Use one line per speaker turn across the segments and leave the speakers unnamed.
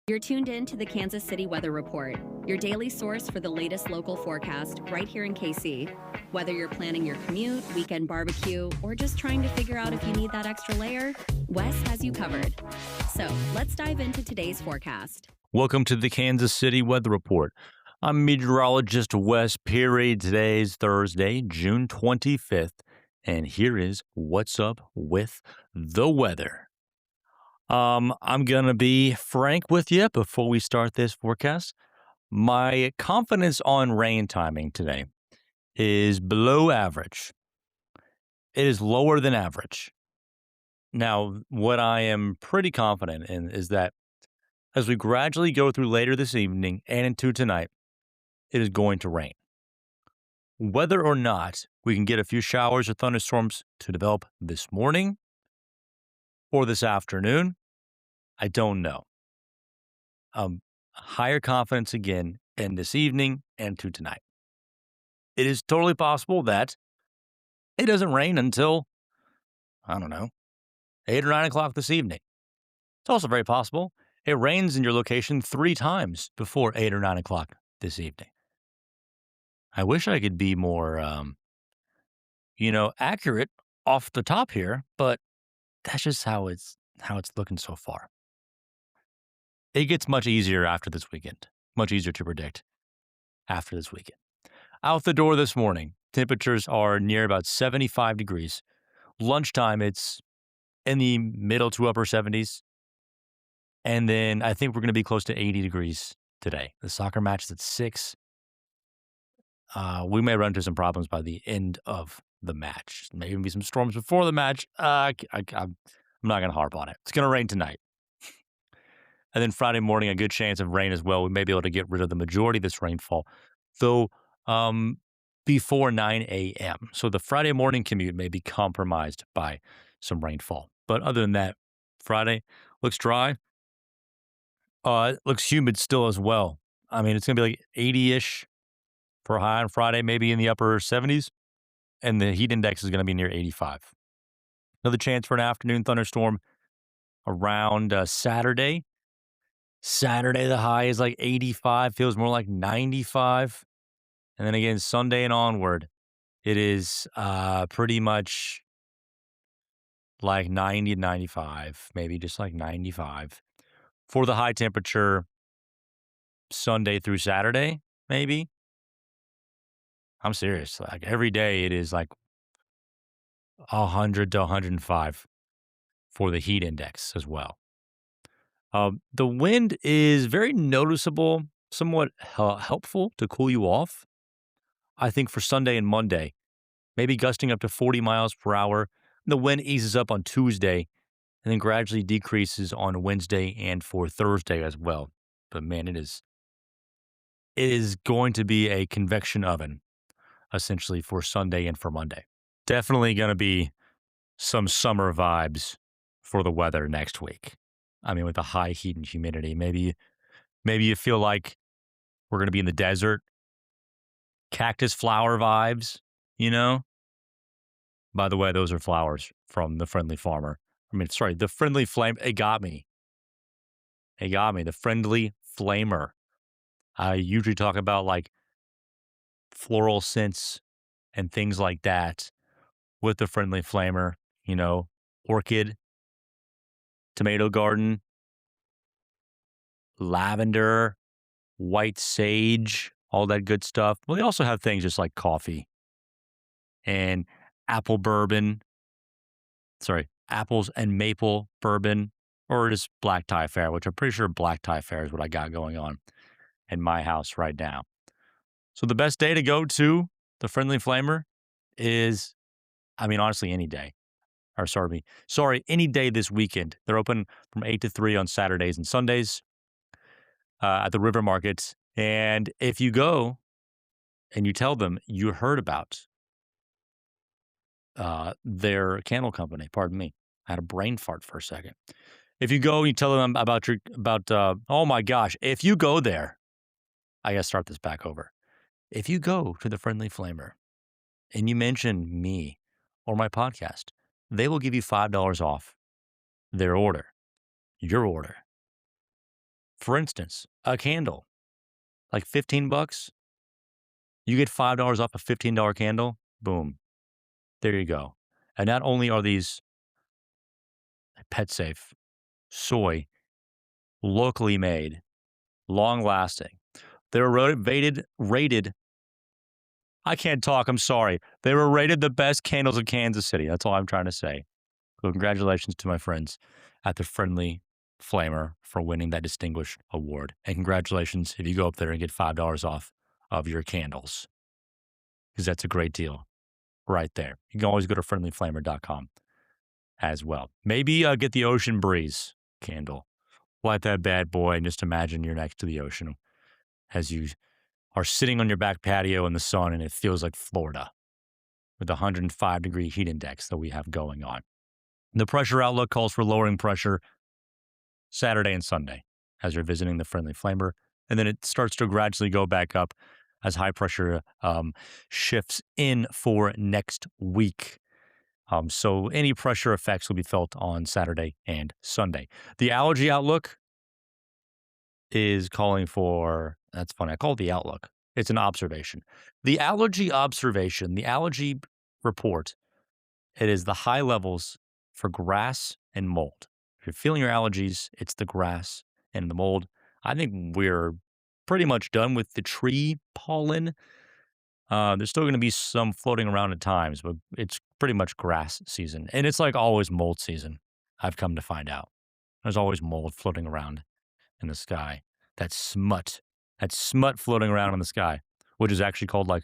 You're tuned in to the Kansas City Weather Report, your daily source for the latest local forecast right here in KC. Whether you're planning your commute, weekend barbecue, or just trying to figure out if you need that extra layer, Wes has you covered. So let's dive into today's forecast.
Welcome to the Kansas City Weather Report. I'm meteorologist Wes Peary. Today's Thursday, June 25th, and here is what's up with the weather. I'm going to be frank with you before we start this forecast. My confidence on rain timing today is below average. It is lower than average. Now, what I am pretty confident in is that as we gradually go through later this evening and into tonight, it is going to rain. Whether or not we can get a few showers or thunderstorms to develop this morning or this afternoon, I don't know. Higher confidence again in this evening and to tonight. It is totally possible that it doesn't rain until, 8 or 9 o'clock this evening. It's also very possible it rains in your location 3 times before 8 or 9 o'clock this evening. I wish I could be more, accurate off the top here, but that's just how it's looking so far. It gets much easier after this weekend, much easier to predict after this weekend. Out the door this morning, temperatures are near about 75 degrees. Lunchtime, it's in the middle to upper 70s. And then I think we're going to be close to 80 degrees today. The soccer match is at 6. We may run into some problems by the end of the match. Maybe even be some storms before the match. I'm not going to harp on it. It's going to rain tonight. And then Friday morning, a good chance of rain as well. We may be able to get rid of the majority of this rainfall, though before 9 a.m. So the Friday morning commute may be compromised by some rainfall. But other than that, Friday looks dry. It looks humid still as well. I mean, it's going to be like 80-ish for a high on Friday, maybe in the upper 70s. And the heat index is going to be near 85. Another chance for an afternoon thunderstorm around Saturday. Saturday, the high is like 85, feels more like 95. And then again, Sunday and onward, it is pretty much like 90 to 95, maybe just like 95. For the high temperature, Sunday through Saturday, maybe. I'm serious. Like every day, it is like 100 to 105 for the heat index as well. The wind is very noticeable, somewhat helpful to cool you off. I think for Sunday and Monday, maybe gusting up to 40 miles per hour. The wind eases up on Tuesday and then gradually decreases on Wednesday and for Thursday as well. But man, it is going to be a convection oven, essentially, for Sunday and for Monday. Definitely going to be some summer vibes for the weather next week. I mean, with the high heat and humidity, maybe you feel like we're going to be in the desert. Cactus flower vibes, By the way, those are flowers from the Friendly Farmer. The Friendly Flame. It got me. The Friendly Flamer. I usually talk about like floral scents and things like that with the Friendly Flamer, orchid, tomato garden, lavender, white sage, all that good stuff. Well, they also have things just like coffee and apples and maple bourbon, or just black tie fair, which I'm pretty sure black tie fair is what I got going on in my house right now. So the best day to go to the Friendly Flamer is, honestly, any day. Any day this weekend. They're open from 8 to 3 on Saturdays and Sundays at the River Market. And if you go and you tell them you heard about their candle company, pardon me, I had a brain fart for a second. If you go and you tell them oh my gosh, if you go there, I got to start this back over. If you go to the Friendly Flamer and you mention me or my podcast, they will give you $5 off your order. For instance, a candle, like $15. You get $5 off a $15 candle. Boom. There you go. And not only are these pet safe, soy, locally made, long lasting, they're rated. I can't talk. I'm sorry. They were rated the best candles in Kansas City. That's all I'm trying to say. So congratulations to my friends at the Friendly Flamer for winning that distinguished award. And congratulations if you go up there and get $5 off of your candles, because that's a great deal right there. You can always go to friendlyflamer.com as well. Maybe get the Ocean Breeze candle. Light that bad boy and just imagine you're next to the ocean as you are sitting on your back patio in the sun and it feels like Florida with the 105-degree heat index that we have going on. The pressure outlook calls for lowering pressure Saturday and Sunday as you're visiting the Friendly Flamer, and then it starts to gradually go back up as high pressure shifts in for next week. So any pressure effects will be felt on Saturday and Sunday. The allergy outlook is calling for, that's funny, I call it the outlook. It's an observation. The allergy observation, the allergy report, it is the high levels for grass and mold. If you're feeling your allergies, it's the grass and the mold. I think we're pretty much done with the tree pollen. There's still going to be some floating around at times, but it's pretty much grass season. And it's like always mold season, I've come to find out. There's always mold floating around in the sky. That smut floating around in the sky, which is actually called like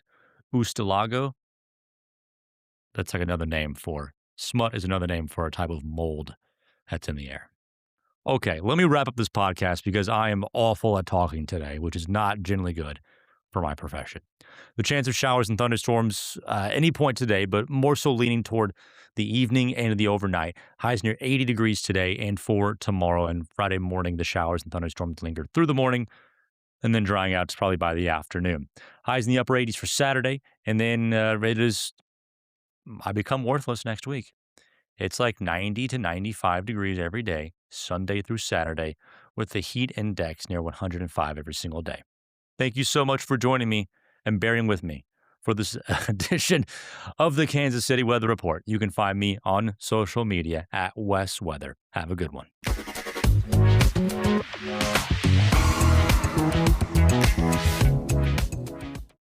Ustalago. That's like another name for, smut is another name for a type of mold that's in the air. Okay, let me wrap up this podcast because I am awful at talking today, which is not generally good for my profession. The chance of showers and thunderstorms any point today, but more so leaning toward the evening and the overnight. Highs near 80 degrees today and for tomorrow, and Friday morning, the showers and thunderstorms linger through the morning and then drying out probably by the afternoon. Highs in the upper 80s for Saturday, and then I become worthless next week. It's like 90 to 95 degrees every day, Sunday through Saturday, with the heat index near 105 every single day. Thank you so much for joining me and bearing with me for this edition of the Kansas City Weather Report. You can find me on social media at Wes Weather. Have a good one.